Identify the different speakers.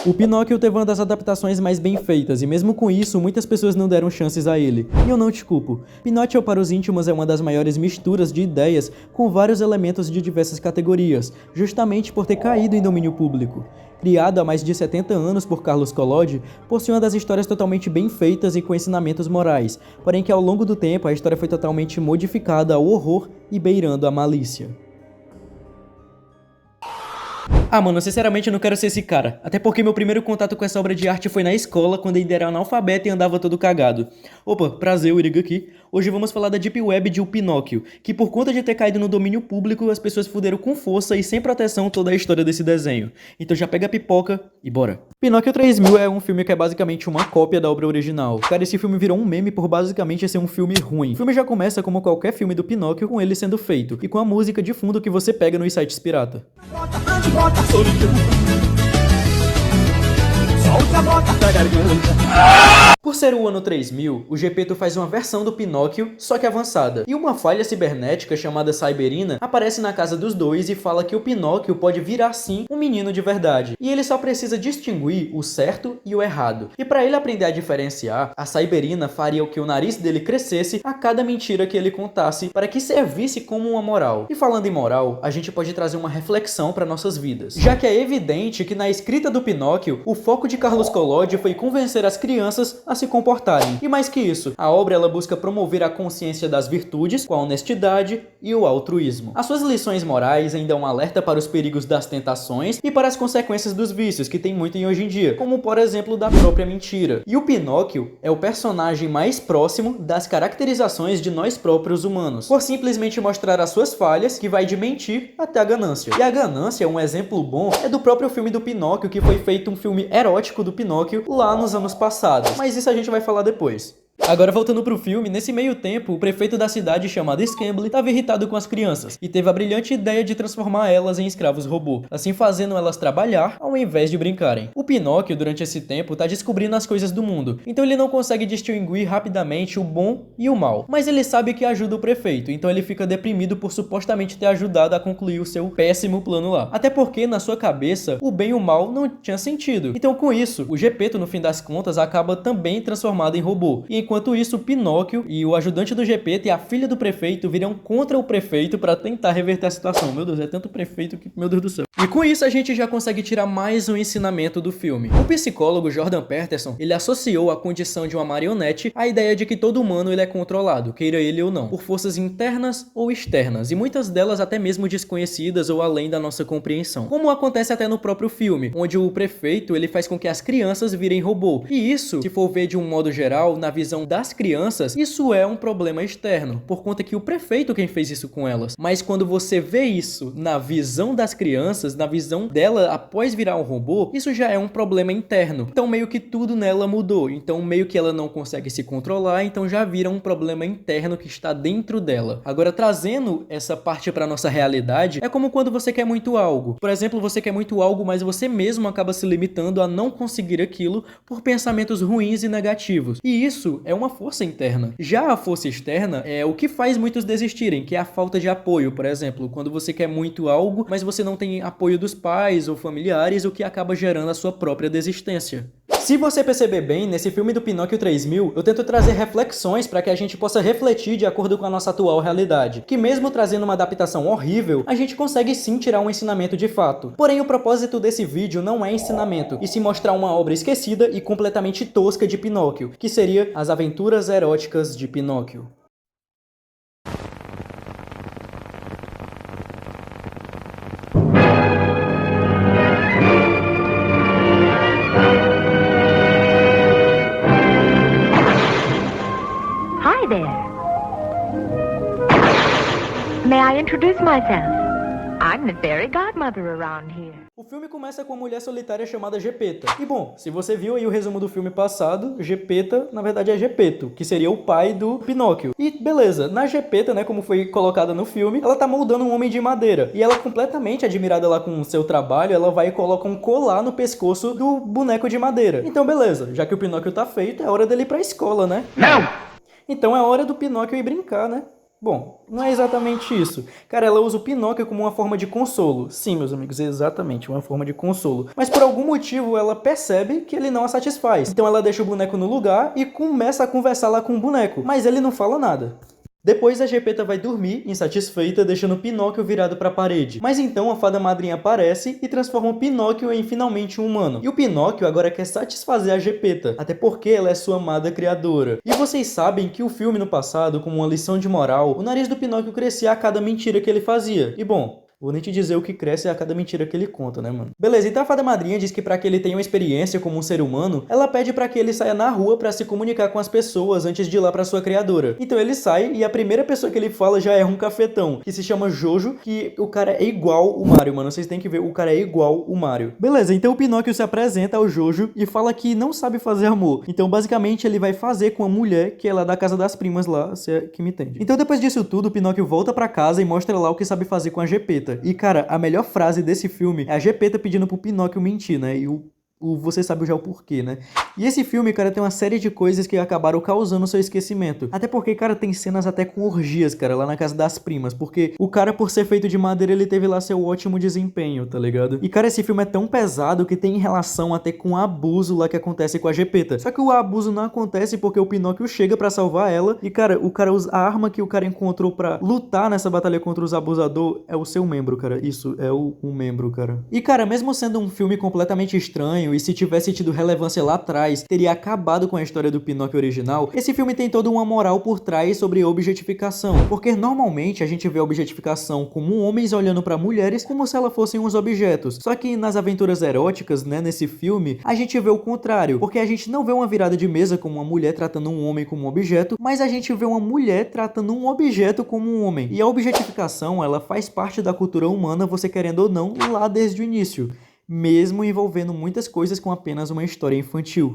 Speaker 1: O Pinóquio teve uma das adaptações mais bem feitas, e mesmo com isso, muitas pessoas não deram chances a ele. E eu não te culpo. Pinóquio para os íntimos é uma das maiores misturas de ideias com vários elementos de diversas categorias, justamente por ter caído em domínio público. Criado há mais de 70 anos por Carlos Collodi, possui uma das histórias totalmente bem feitas e com ensinamentos morais, porém que ao longo do tempo a história foi totalmente modificada ao horror e beirando a malícia. Ah, mano, sinceramente eu não quero ser esse cara. Até porque meu primeiro contato com essa obra de arte foi na escola, quando ainda era analfabeto e andava todo cagado. Opa, prazer, o Iriga aqui. Hoje vamos falar da Deep Web de O Pinóquio, que por conta de ter caído no domínio público, as pessoas fuderam com força e sem proteção toda a história desse desenho. Então já pega a pipoca e bora. Pinóquio 3000 é um filme que é basicamente uma cópia da obra original. Cara, esse filme virou um meme por basicamente ser um filme ruim. O filme já começa como qualquer filme do Pinóquio, com ele sendo feito, e com a música de fundo que você pega nos sites pirata. Solta a bota da garganta. Por ser o ano 3000, o Geppetto faz uma versão do Pinóquio, só que avançada. E uma falha cibernética chamada Cyberina aparece na casa dos dois e fala que o Pinóquio pode virar sim um menino de verdade. E ele só precisa distinguir o certo e o errado. E para ele aprender a diferenciar, a Cyberina faria o que o nariz dele crescesse a cada mentira que ele contasse para que servisse como uma moral. E falando em moral, a gente pode trazer uma reflexão para nossas vidas. Já que é evidente que na escrita do Pinóquio, o foco de Carlos Collodi foi convencer as crianças a se comportarem. E mais que isso, a obra ela busca promover a consciência das virtudes com a honestidade e o altruísmo. As suas lições morais ainda um alerta para os perigos das tentações e para as consequências dos vícios que tem muito em hoje em dia, como por exemplo da própria mentira. E o Pinóquio é o personagem mais próximo das caracterizações de nós próprios humanos, por simplesmente mostrar as suas falhas, que vai de mentir até a ganância. E a ganância, um exemplo bom, é do próprio filme do Pinóquio, que foi feito um filme erótico do Pinóquio lá nos anos passados. Mas isso a gente vai falar depois. Agora voltando pro filme, nesse meio tempo, o prefeito da cidade chamado Scambly estava irritado com as crianças e teve a brilhante ideia de transformar elas em escravos robô, assim fazendo elas trabalhar ao invés de brincarem. O Pinóquio, durante esse tempo, tá descobrindo as coisas do mundo, então ele não consegue distinguir rapidamente o bom e o mal, mas ele sabe que ajuda o prefeito, então ele fica deprimido por supostamente ter ajudado a concluir o seu péssimo plano lá. Até porque, na sua cabeça, o bem e o mal não tinha sentido. Então com isso, o Geppetto, no fim das contas, acaba também transformado em robô. E enquanto isso, o Pinóquio e o ajudante do Geppetto e a filha do prefeito viram contra o prefeito para tentar reverter a situação. Meu Deus, é tanto prefeito que... Meu Deus do céu. E com isso a gente já consegue tirar mais um ensinamento do filme. O psicólogo Jordan Peterson, ele associou a condição de uma marionete à ideia de que todo humano ele é controlado, queira ele ou não, por forças internas ou externas, e muitas delas até mesmo desconhecidas ou além da nossa compreensão. Como acontece até no próprio filme, onde o prefeito ele faz com que as crianças virem robô. E isso, se for ver de um modo geral, na visão das crianças, isso é um problema externo, por conta que o prefeito quem fez isso com elas. Mas quando você vê isso na visão das crianças, na visão dela após virar um robô, isso já é um problema interno. Então meio que tudo nela mudou, então meio que ela não consegue se controlar, então já vira um problema interno que está dentro dela. Agora trazendo essa parte para nossa realidade, é como quando você quer muito algo. Por exemplo, você quer muito algo, mas você mesmo acaba se limitando a não conseguir aquilo por pensamentos ruins e negativos. E isso é uma força interna. Já a força externa é o que faz muitos desistirem, que é a falta de apoio, por exemplo, quando você quer muito algo, mas você não tem apoio dos pais ou familiares, o que acaba gerando a sua própria desistência. Se você perceber bem, nesse filme do Pinóquio 3000, eu tento trazer reflexões para que a gente possa refletir de acordo com a nossa atual realidade, que mesmo trazendo uma adaptação horrível, a gente consegue sim tirar um ensinamento de fato. Porém, o propósito desse vídeo não é ensinamento, e sim mostrar uma obra esquecida e completamente tosca de Pinóquio, que seria As Aventuras Eróticas de Pinóquio.
Speaker 2: Hi there. May I introduce myself? I'm the fairy godmother around here.
Speaker 1: O filme começa com uma mulher solitária chamada Geppetta. E bom, se você viu aí o resumo do filme passado, Geppetta, na verdade é Geppetto, que seria o pai do Pinóquio. E beleza, na Geppetta, né, como foi colocada no filme, ela tá moldando um homem de madeira. E ela, completamente admirada lá com o seu trabalho, ela vai e coloca um colar no pescoço do boneco de madeira. Então beleza, já que o Pinóquio tá feito, é hora dele ir pra escola, né?
Speaker 3: Não!
Speaker 1: Então é hora do Pinóquio ir brincar, né? Bom, não é exatamente isso. Cara, ela usa o Pinóquio como uma forma de consolo. Sim, meus amigos, exatamente, uma forma de consolo. Mas por algum motivo ela percebe que ele não a satisfaz. Então ela deixa o boneco no lugar e começa a conversar lá com o boneco. Mas ele não fala nada. Depois a Geppetto vai dormir, insatisfeita, deixando o Pinóquio virado para a parede. Mas então a fada madrinha aparece e transforma o Pinóquio em finalmente um humano. E o Pinóquio agora quer satisfazer a Geppetto, até porque ela é sua amada criadora. E vocês sabem que o filme no passado, como uma lição de moral, o nariz do Pinóquio crescia a cada mentira que ele fazia. E bom, vou nem te dizer o que cresce a cada mentira que ele conta, né, mano? Beleza, então a fada madrinha diz que pra que ele tenha uma experiência como um ser humano, ela pede pra que ele saia na rua pra se comunicar com as pessoas antes de ir lá pra sua criadora. Então ele sai e a primeira pessoa que ele fala já é um cafetão, que se chama Jojo, que o cara é igual o Mario, mano. Vocês têm que ver, o cara é igual o Mario. Beleza, então o Pinóquio se apresenta ao Jojo e fala que não sabe fazer amor. Então basicamente ele vai fazer com a mulher que é lá da casa das primas lá, se é que me entende. Então depois disso tudo, o Pinóquio volta pra casa e mostra lá o que sabe fazer com a Geppetto. E, cara, a melhor frase desse filme é a Geppetto pedindo pro Pinóquio mentir, né? E você sabe já o porquê, né? E esse filme, cara, tem uma série de coisas que acabaram causando seu esquecimento. Até porque, cara, tem cenas até com orgias, cara, lá na casa das primas. Porque o cara, por ser feito de madeira, ele teve lá seu ótimo desempenho, tá ligado? E, cara, esse filme é tão pesado que tem relação até com o abuso lá que acontece com a Geppetto. Só que o abuso não acontece porque o Pinóquio chega pra salvar ela. E, cara, o cara usa a arma que o cara encontrou pra lutar nessa batalha contra os abusadores é o seu membro, cara. Isso, é um membro, cara. E, cara, mesmo sendo um filme completamente estranho, e se tivesse tido relevância lá atrás, teria acabado com a história do Pinóquio original, esse filme tem toda uma moral por trás sobre objetificação, porque normalmente a gente vê a objetificação como homens olhando pra mulheres como se elas fossem uns objetos, só que nas aventuras eróticas, né, nesse filme, a gente vê o contrário, porque a gente não vê uma virada de mesa como uma mulher tratando um homem como um objeto, mas a gente vê uma mulher tratando um objeto como um homem, e a objetificação, ela faz parte da cultura humana, você querendo ou não, lá desde o início, mesmo envolvendo muitas coisas com apenas uma história infantil.